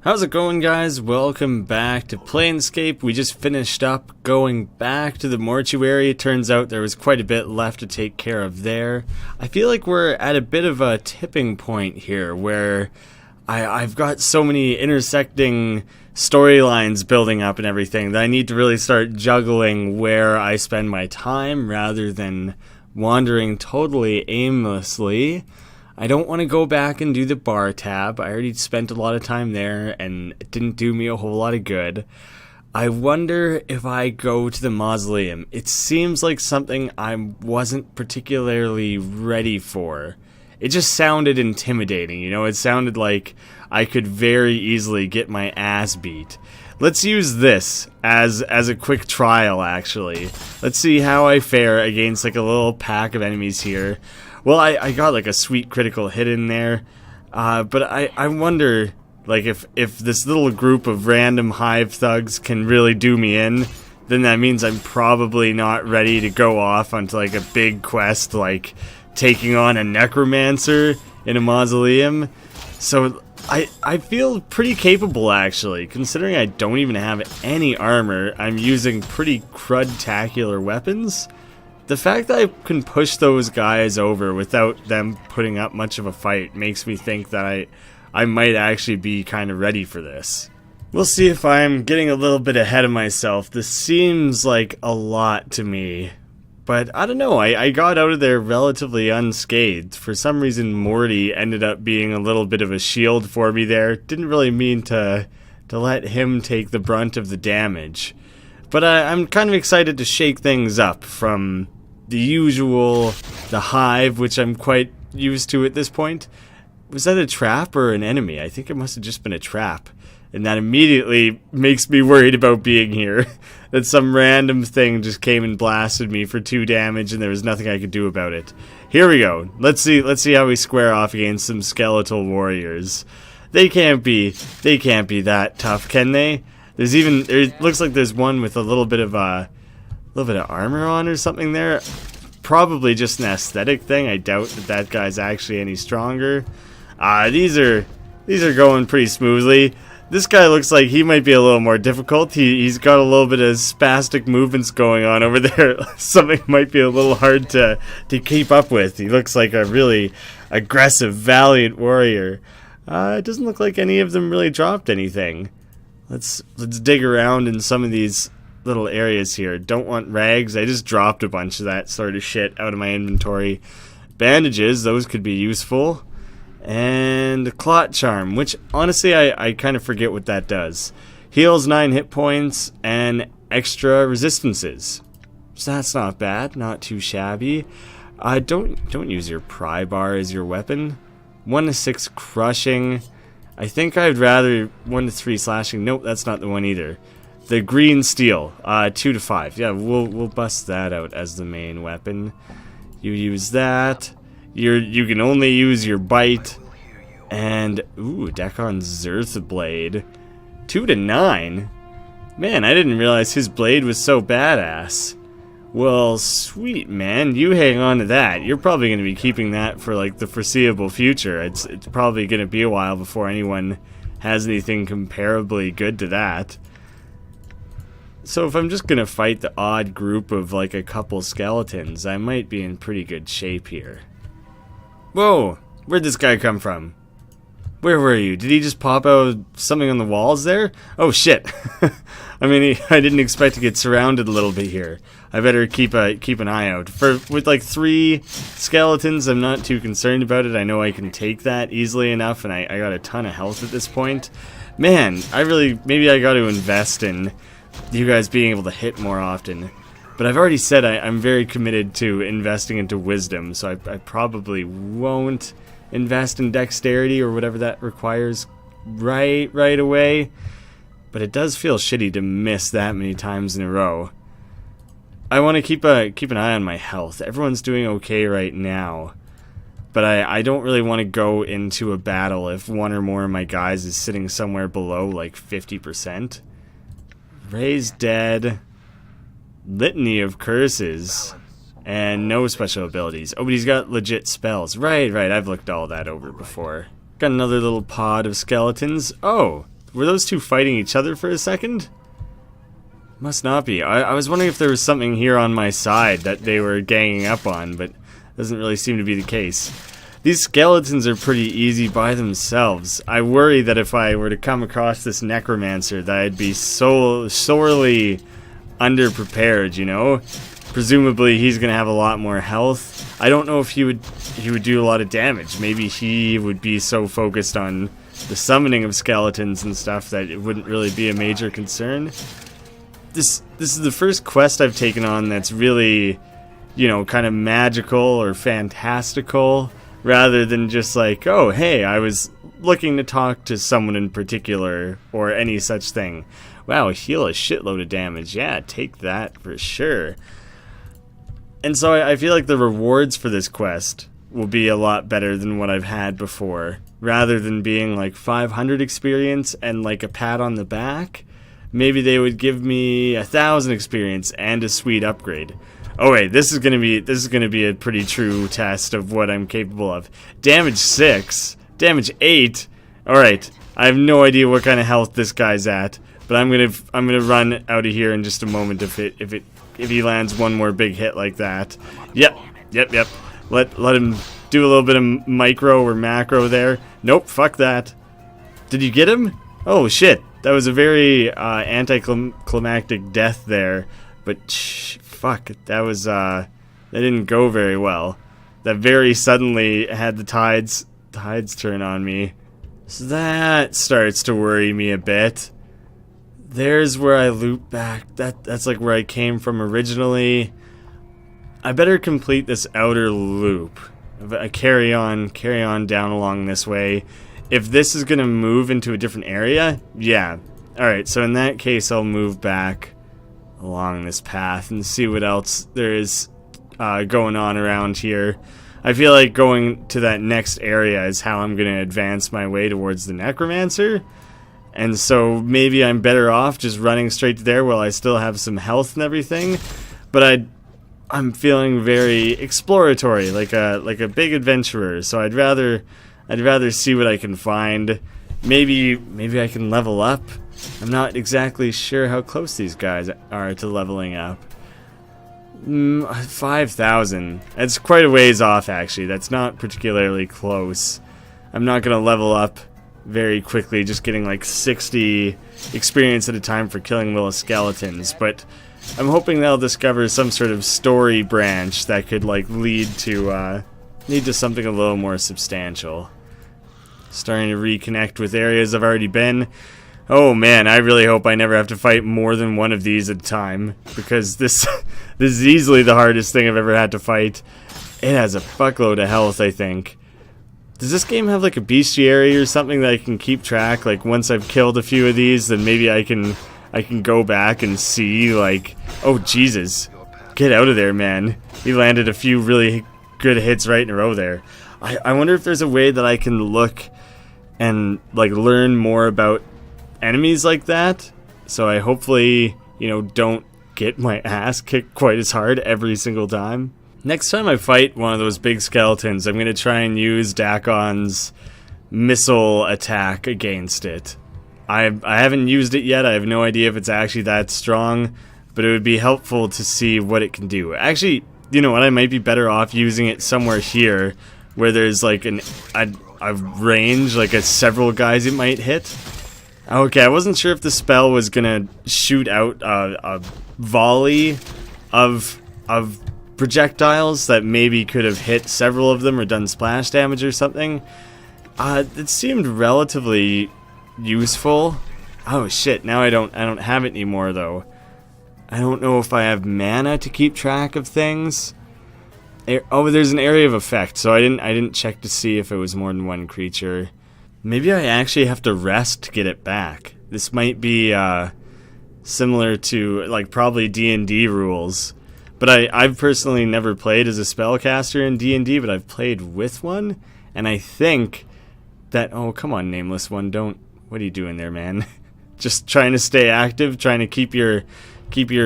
How's it going, guys? Welcome back to Planescape. We just finished up going back to the mortuary. Turns out there was quite a bit left to take care of there. I feel like we're at a bit of a tipping point here where I've got so many intersecting storylines building up and everything that I need to really start juggling where I spend my time rather than wandering totally aimlessly. I don't want to go back and do the bar tab. I already spent a lot of time there and it didn't do me a whole lot of good. I wonder if I go to the mausoleum. It seems like something I wasn't particularly ready for. It just sounded intimidating, you know? It sounded like I could very easily get my ass beat. Let's use this as a quick trial, actually. Let's see how I fare against like a little pack of enemies here. Well, I got like a sweet critical hit in there, but I wonder like if this little group of random hive thugs can really do me in, then that means I'm probably not ready to go off onto like a big quest like taking on a necromancer in a mausoleum. So I feel pretty capable, actually, considering I don't even have any armor. I'm using pretty crud-tacular weapons. The fact that I can push those guys over without them putting up much of a fight makes me think that I might actually be kind of ready for this. We'll see if I'm getting a little bit ahead of myself. This seems like a lot to me. But I don't know, I got out of there relatively unscathed. For some reason, Morty ended up being a little bit of a shield for me there. Didn't really mean to let him take the brunt of the damage. But I'm kind of excited to shake things up from the usual, the hive, which I'm quite used to at this point. Was that a trap or an enemy? I think it must have just been a trap. And that immediately makes me worried about being here. That some random thing just came and blasted me for 2 damage and there was nothing I could do about it. Here we go. Let's see how we square off against some skeletal warriors. They can't be that tough, can they? It looks like there's one with a little bit of armor on or something there. Probably just an aesthetic thing. I doubt that guy's actually any stronger. These are going pretty smoothly. This guy looks like he might be a little more difficult. He's got a little bit of spastic movements going on over there. Something might be a little hard to keep up with. He looks like a really aggressive, valiant warrior. It doesn't look like any of them really dropped anything. Let's dig around in some of these little areas here. Don't want rags. I just dropped a bunch of that sort of shit out of my inventory. Bandages, those could be useful. And Clot Charm, which honestly I kind of forget what that does. Heals 9 hit points and extra resistances. So that's not bad, not too shabby. Don't use your pry bar as your weapon. 1 to 6 crushing. I think I'd rather 1 to 3 slashing. Nope, that's not the one either. The green steel, 2 to 5. Yeah, we'll bust that out as the main weapon. You use that. You can only use your bite. And Dekon's Zerth blade, 2 to 9. Man, I didn't realize his blade was so badass. Well, sweet man, you hang on to that. You're probably going to be keeping that for like the foreseeable future. It's probably going to be a while before anyone has anything comparably good to that. So if I'm just going to fight the odd group of like a couple skeletons, I might be in pretty good shape here. Whoa, where'd this guy come from? Where were you? Did he just pop out something on the walls there? Oh shit. I mean, I didn't expect to get surrounded a little bit here. I better keep an eye out. With like 3 skeletons, I'm not too concerned about it. I know I can take that easily enough, and I got a ton of health at this point. Man, maybe I got to invest in you guys being able to hit more often. But I've already said I'm very committed to investing into wisdom, so I probably won't invest in dexterity or whatever that requires right away. But it does feel shitty to miss that many times in a row. I want to keep an eye on my health. Everyone's doing okay right now. But I don't really want to go into a battle if one or more of my guys is sitting somewhere below like 50%. Ray's dead. Litany of curses. And no special abilities. Oh, but he's got legit spells. Right, I've looked all that over before. Got another little pod of skeletons. Oh, Were those two fighting each other for a second? Must not be. I was wondering if there was something here on my side that they were ganging up on, but doesn't really seem to be the case. These skeletons are pretty easy by themselves. I worry that if I were to come across this necromancer, that I'd be so sorely underprepared, you know? Presumably he's gonna have a lot more health. I don't know if he would do a lot of damage. Maybe he would be so focused on the summoning of skeletons and stuff that it wouldn't really be a major concern. This is the first quest I've taken on that's really, you know, kind of magical or fantastical, rather than just like, oh, hey, I was looking to talk to someone in particular, or any such thing. Wow, heal a shitload of damage. Yeah, take that for sure. And so I feel like the rewards for this quest will be a lot better than what I've had before. Rather than being like 500 experience and like a pat on the back, maybe they would give me 1,000 experience and a sweet upgrade. Oh wait, this is gonna be a pretty true test of what I'm capable of. Damage 6, damage 8. All right, I have no idea what kind of health this guy's at, but I'm gonna run out of here in just a moment if he lands one more big hit like that. Yep. Let him do a little bit of micro or macro there. Nope, fuck that. Did you get him? Oh shit. That was a very anticlimactic death there, but fuck, that didn't go very well. That very suddenly had the tides turn on me. So that starts to worry me a bit. There's where I loop back. That's like where I came from originally. I better complete this outer loop. I carry on down along this way. If this is going to move into a different area, yeah. Alright, so in that case, I'll move back along this path and see what else there is going on around here. I feel like going to that next area is how I'm going to advance my way towards the necromancer. And so maybe I'm better off just running straight to there while I still have some health and everything. But I'm feeling very exploratory, like a big adventurer. So I'd rather see what I can find. Maybe I can level up. I'm not exactly sure how close these guys are to leveling up. 5,000. That's quite a ways off, actually. That's not particularly close. I'm not gonna level up very quickly, just getting like 60 experience at a time for killing little skeletons. But I'm hoping they'll discover some sort of story branch that could like lead to something a little more substantial. Starting to reconnect with areas I've already been. Oh man, I really hope I never have to fight more than one of these at a time, because this is easily the hardest thing I've ever had to fight. It has a fuckload of health, I think. Does this game have like a bestiary or something that I can keep track? Like once I've killed a few of these, then maybe I can go back and see like, oh Jesus, get out of there, man. He landed a few really good hits right in a row there. I wonder if there's a way that I can look and like learn more about enemies like that, so I hopefully, you know, don't get my ass kicked quite as hard every single time. Next time I fight one of those big skeletons, I'm gonna try and use Dakon's missile attack against it. I haven't used it yet. I have no idea if it's actually that strong, but it would be helpful to see what it can do. Actually, you know what, I might be better off using it somewhere here where there's like a range, like several guys it might hit. Okay, I wasn't sure if the spell was gonna shoot out a volley of projectiles that maybe could have hit several of them or done splash damage or something. It seemed relatively useful. Oh shit, now I don't have it anymore though. I don't know if I have mana to keep track of things. Oh, there's an area of effect, so I didn't check to see if it was more than one creature. Maybe I actually have to rest to get it back. This might be similar to like probably D&D rules. But I've personally never played as a spellcaster in D&D, but I've played with one, and I think that, oh come on Nameless One, what are you doing there, man? Just trying to stay active, trying to keep your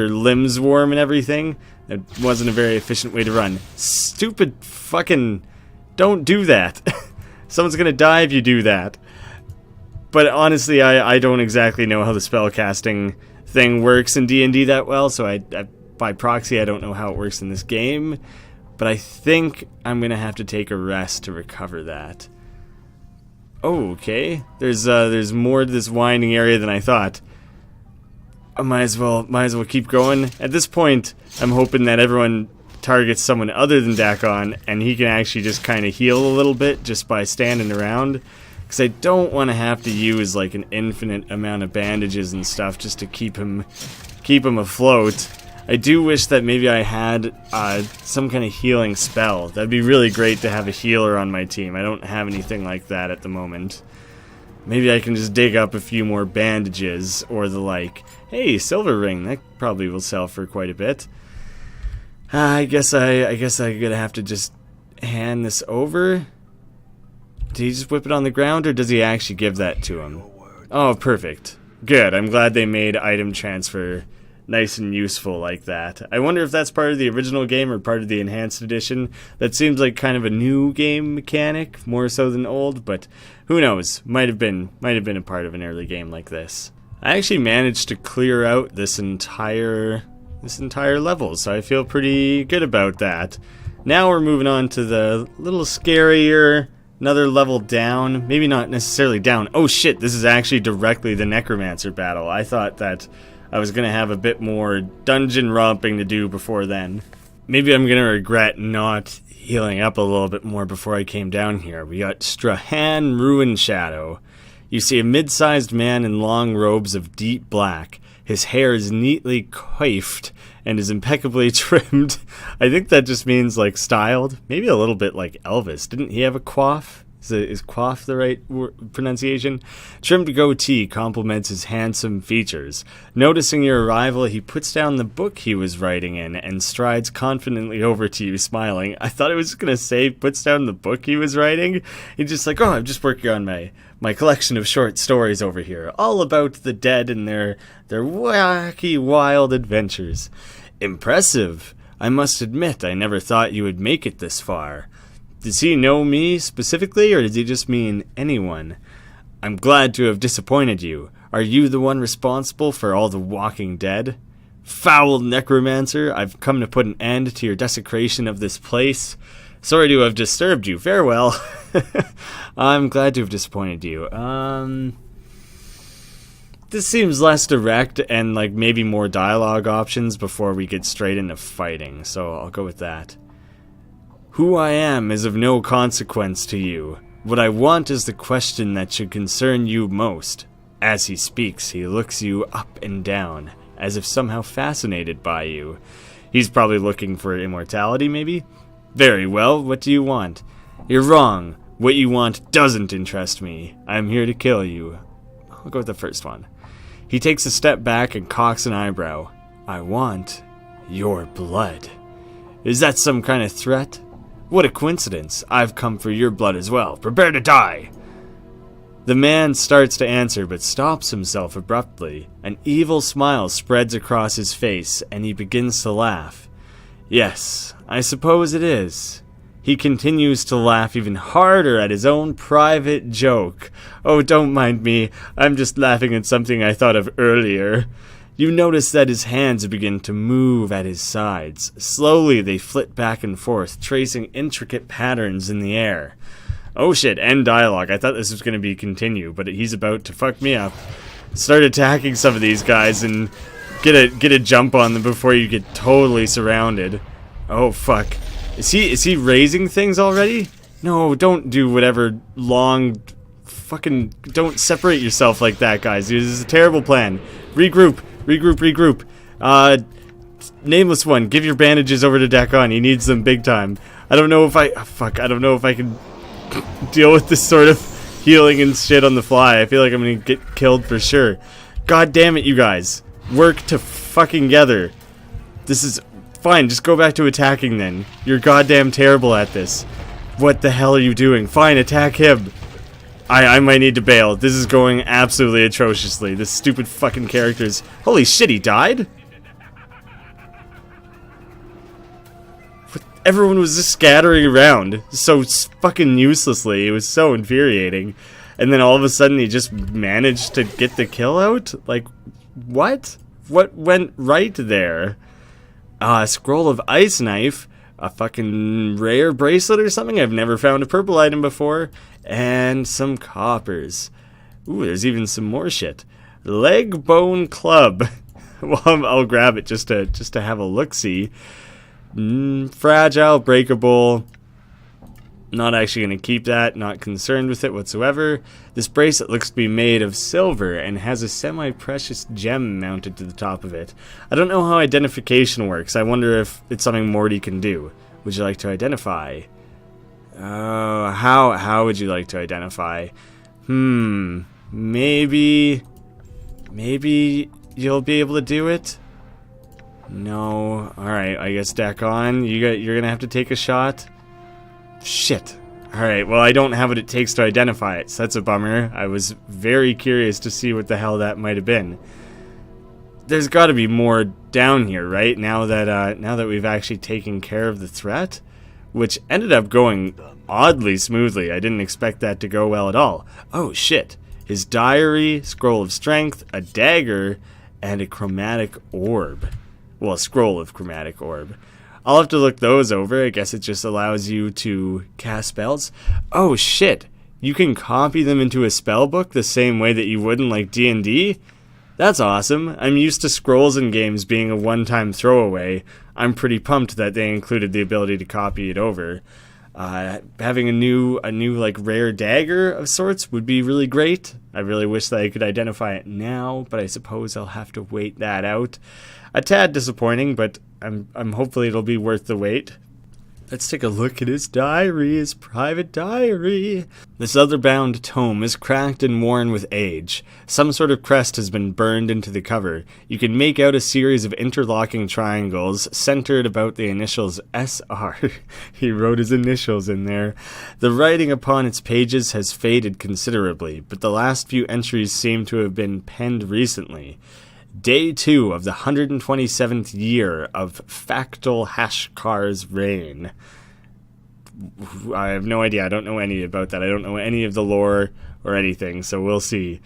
limbs warm and everything. It wasn't a very efficient way to run. Stupid fucking, don't do that. Someone's gonna die if you do that. But honestly, I don't exactly know how the spellcasting thing works in D&D that well, so I by proxy, I don't know how it works in this game. But I think I'm going to have to take a rest to recover that. Oh, okay. There's more to this winding area than I thought. I might as well keep going. At this point, I'm hoping that everyone targets someone other than Dakon, and he can actually just kind of heal a little bit just by standing around. Because I don't want to have to use like an infinite amount of bandages and stuff just to keep him afloat. I do wish that maybe I had some kind of healing spell. That'd be really great to have a healer on my team. I don't have anything like that at the moment. Maybe I can just dig up a few more bandages or the like. Hey, silver ring. That probably will sell for quite a bit. I guess I'm gonna have to just hand this over. Did he just whip it on the ground, or does he actually give that to him? Oh, perfect. Good. I'm glad they made item transfer nice and useful like that. I wonder if that's part of the original game or part of the enhanced edition. That seems like kind of a new game mechanic, more so than old, but who knows? Might have been a part of an early game like this. I actually managed to clear out this entire level, so I feel pretty good about that. Now we're moving on to the little scarier, another level down. Maybe not necessarily down. Oh shit, this is actually directly the Necromancer battle. I thought that I was going to have a bit more dungeon romping to do before then. Maybe I'm going to regret not healing up a little bit more before I came down here. We got Strahan Ruin Shadow. You see a mid-sized man in long robes of deep black. His hair is neatly coiffed and is impeccably trimmed. I think that just means like styled. Maybe a little bit like Elvis. Didn't he have a coif? Is coif the right pronunciation? Trimmed goatee complements his handsome features. Noticing your arrival, he puts down the book he was writing in and strides confidently over to you, smiling. I thought it was going to say puts down the book he was writing. He's just like, oh, I'm just working on my collection of short stories over here, all about the dead and their wacky, wild adventures. Impressive. I must admit, I never thought you would make it this far. Does he know me specifically, or does he just mean anyone? I'm glad to have disappointed you. Are you the one responsible for all the walking dead? Foul necromancer, I've come to put an end to your desecration of this place. Sorry to have disturbed you. Farewell. I'm glad to have disappointed you. This seems less direct and like maybe more dialogue options before we get straight into fighting, so I'll go with that. Who I am is of no consequence to you. What I want is the question that should concern you most. As he speaks, he looks you up and down, as if somehow fascinated by you. He's probably looking for immortality, maybe? Very well, what do you want? You're wrong. What you want doesn't interest me. I'm here to kill you. I'll go with the first one. He takes a step back and cocks an eyebrow. I want your blood. Is that some kind of threat? What a coincidence. I've come for your blood as well. Prepare to die. The man starts to answer, but stops himself abruptly. An evil smile spreads across his face, and he begins to laugh. Yes, I suppose it is. He continues to laugh even harder at his own private joke. Oh, don't mind me. I'm just laughing at something I thought of earlier. You notice that his hands begin to move at his sides. Slowly they flit back and forth, tracing intricate patterns in the air. Oh shit, end dialogue. I thought this was going to be continue, but he's about to fuck me up. Start attacking some of these guys and get a jump on them before you get totally surrounded. Oh fuck. Is he raising things already? No, don't do whatever long fucking don't separate yourself like that, guys. This is a terrible plan. Regroup. Nameless one, give your bandages over to Dakon. He needs them big time. I don't know if I can deal with this sort of healing and shit on the fly. I feel like I'm gonna get killed for sure. God damn it, you guys. Work to fucking together. This is fine, just go back to attacking then. You're goddamn terrible at this. What the hell are you doing? Fine, attack him. I might need to bail. This is going absolutely atrociously. This stupid fucking character's... Holy shit, he died? Everyone was just scattering around so fucking uselessly. It was so infuriating. and then all of a sudden he just managed to get the kill out? Like, what? What went right there? A scroll of ice knife, a fucking rare bracelet or something. I've never found a purple item before, and some coppers. Ooh, there's even some more shit. Leg bone club. Well, I'll grab it just to have a look-see. Fragile, breakable. Not actually going to keep that. Not concerned with it whatsoever. This bracelet looks to be made of silver and has a semi-precious gem mounted to the top of it. I don't know how identification works. I wonder if it's something Morty can do. Would you like to identify? How would you like to identify? Maybe you'll be able to do it? No. Alright, I guess deck on. You're gonna have to take a shot. Shit. Alright, well I don't have what it takes to identify it, so that's a bummer. I was very curious to see what the hell that might have been. There's gotta be more down here, right? Now that we've actually taken care of the threat, which ended up going oddly smoothly. I didn't expect that to go well at all. Oh shit. His diary, scroll of strength, a dagger, and a chromatic orb. Well, a scroll of chromatic orb. I'll have to look those over. I guess it just allows you to cast spells. Oh shit. You can copy them into a spell book the same way that you would in like D&D? That's awesome. I'm used to scrolls in games being a one-time throwaway. I'm pretty pumped that they included the ability to copy it over. Having a new like rare dagger of sorts would be really great. I really wish that I could identify it now, but I suppose I'll have to wait that out. A tad disappointing, but I'm hopefully it'll be worth the wait. Let's take a look at his diary, his private diary. This leather-bound tome is cracked and worn with age. Some sort of crest has been burned into the cover. You can make out a series of interlocking triangles centered about the initials SR. He wrote his initials in there. The writing upon its pages has faded considerably, but the last few entries seem to have been penned recently. Day 2 of the 127th year of Factal Hashkar's reign. I have no idea. I don't know any about that. I don't know any of the lore or anything, so we'll see.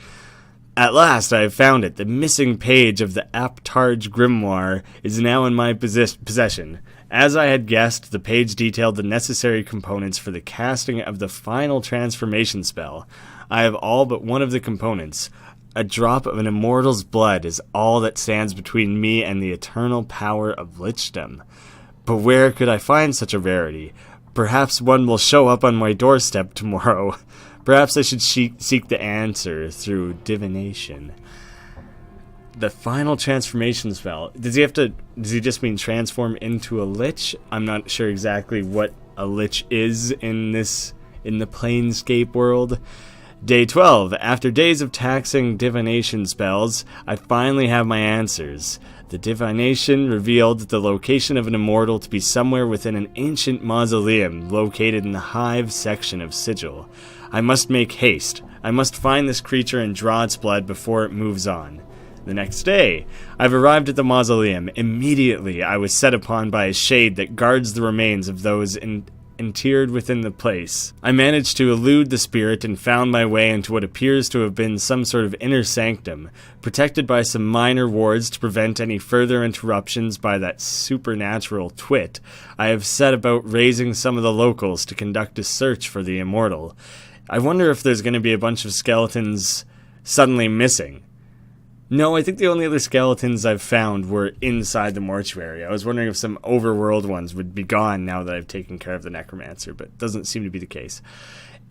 At last I have found it. The missing page of the Aptarge Grimoire is now in my possession. As I had guessed, the page detailed the necessary components for the casting of the final transformation spell. I have all but one of the components. A drop of an immortal's blood is all that stands between me and the eternal power of lichdom. But where could I find such a rarity? Perhaps one will show up on my doorstep tomorrow. Perhaps I should seek the answer through divination. The final transformation spell. Does he just mean transform into a lich? I'm not sure exactly what a lich is in the Planescape world. Day 12. After days of taxing divination spells, I finally have my answers. The divination revealed the location of an immortal to be somewhere within an ancient mausoleum located in the hive section of Sigil. I must make haste. I must find this creature and draw its blood before it moves on. The next day, I've arrived at the mausoleum. Immediately, I was set upon by a shade that guards the remains of those interred within the place. I managed to elude the spirit and found my way into what appears to have been some sort of inner sanctum, protected by some minor wards to prevent any further interruptions by that supernatural twit. I have set about raising some of the locals to conduct a search for the immortal. I wonder if there's going to be a bunch of skeletons suddenly missing. No, I think the only other skeletons I've found were inside the mortuary. I was wondering if some overworld ones would be gone now that I've taken care of the necromancer, but it doesn't seem to be the case.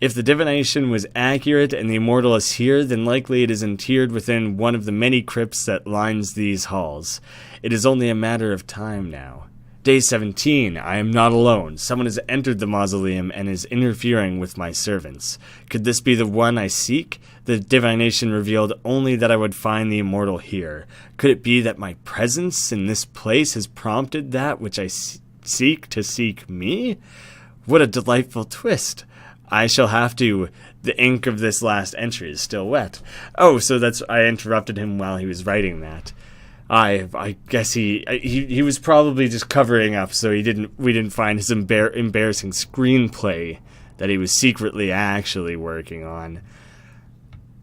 If the divination was accurate and the immortal is here, then likely it is interred within one of the many crypts that lines these halls. It is only a matter of time now. Day 17. I am not alone. Someone has entered the mausoleum and is interfering with my servants. Could this be the one I seek? The divination revealed only that I would find the immortal here. Could it be that my presence in this place has prompted that which I seek to seek me? What a delightful twist. I shall have to... The ink of this last entry is still wet. Oh, so I interrupted him while he was writing that. I guess he was probably just covering up, so we didn't find his embarrassing screenplay that he was secretly actually working on.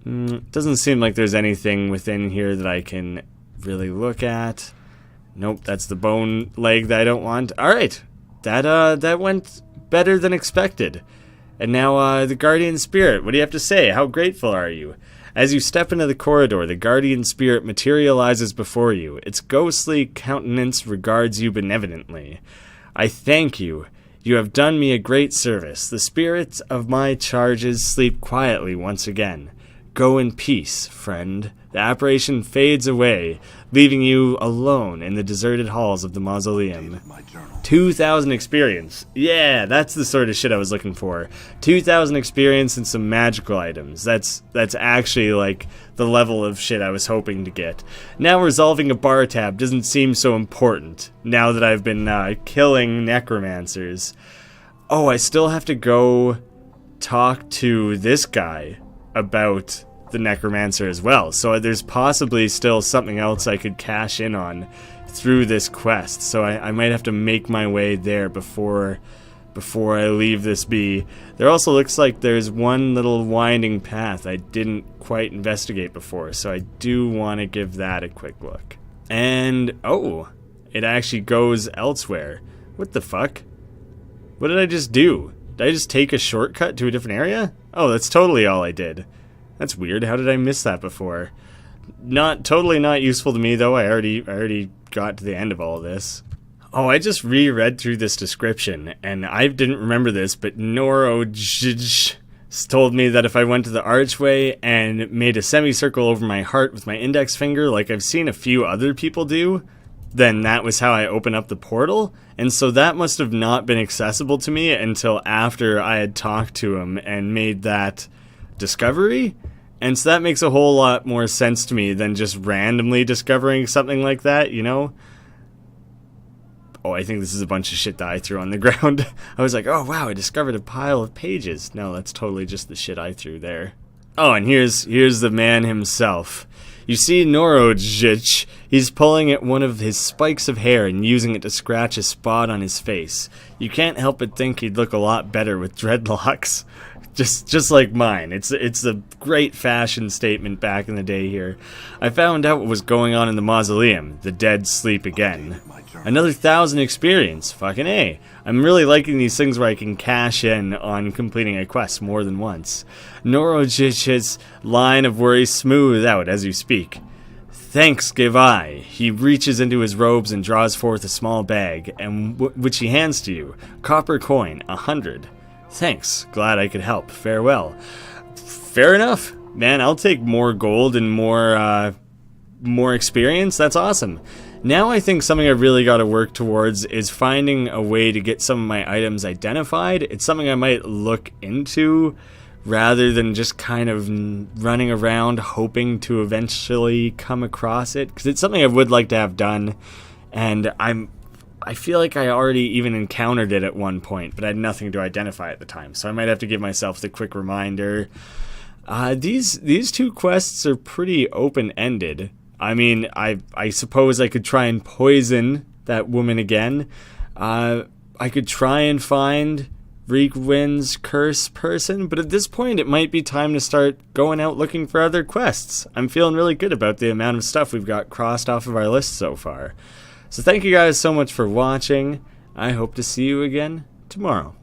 Doesn't seem like there's anything within here that I can really look at. Nope, that's the bone leg that I don't want. Alright, that went better than expected. And now, the Guardian Spirit, what do you have to say? How grateful are you? As you step into the corridor, the Guardian Spirit materializes before you. Its ghostly countenance regards you benevolently. I thank you. You have done me a great service. The spirits of my charges sleep quietly once again. Go in peace, friend. The apparition fades away, leaving you alone in the deserted halls of the mausoleum. 2,000 experience. Yeah, that's the sort of shit I was looking for. 2,000 experience and some magical items. That's actually like the level of shit I was hoping to get. Now resolving a bar tab doesn't seem so important, now that I've been killing necromancers. Oh, I still have to go talk to this guy about the necromancer as well, so there's possibly still something else I could cash in on through this quest, so I might have to make my way there before I leave this be. There also looks like there's one little winding path I didn't quite investigate before, so I do want to give that a quick look. And oh, it actually goes elsewhere. What the fuck? What did I just do? Did I just take a shortcut to a different area? Oh, that's totally all I did. That's weird. How did I miss that before? Totally not useful to me though. I already got to the end of all of this. Oh, I just reread through this description and I didn't remember this, but Norojij told me that if I went to the archway and made a semicircle over my heart with my index finger, like I've seen a few other people do, then that was how I open up the portal. And so that must have not been accessible to me until after I had talked to him and made that discovery. And so that makes a whole lot more sense to me than just randomly discovering something like that, you know? Oh, I think this is a bunch of shit that I threw on the ground. I was like, oh wow, I discovered a pile of pages. No, that's totally just the shit I threw there. Oh, and here's the man himself. You see Norojij, he's pulling at one of his spikes of hair and using it to scratch a spot on his face. You can't help but think he'd look a lot better with dreadlocks. Just like mine. It's a great fashion statement back in the day here. I found out what was going on in the mausoleum. The dead sleep again. Another 1,000 experience. Fucking A. I'm really liking these things where I can cash in on completing a quest more than once. Norojij's line of worry smooth out as you speak. Thanks give I. He reaches into his robes and draws forth a small bag, and which he hands to you. Copper coin, 100. Thanks. Glad I could help. Farewell. Fair enough. Man, I'll take more gold and more experience. That's awesome. Now I think something I've really got to work towards is finding a way to get some of my items identified. It's something I might look into rather than just kind of running around hoping to eventually come across it, because it's something I would like to have done, and I feel like I already even encountered it at one point, but I had nothing to identify at the time, so I might have to give myself the quick reminder. These two quests are pretty open-ended. I mean, I suppose I could try and poison that woman again. I could try and find Reekwind's curse person, but at this point it might be time to start going out looking for other quests. I'm feeling really good about the amount of stuff we've got crossed off of our list so far. So thank you guys so much for watching. I hope to see you again tomorrow.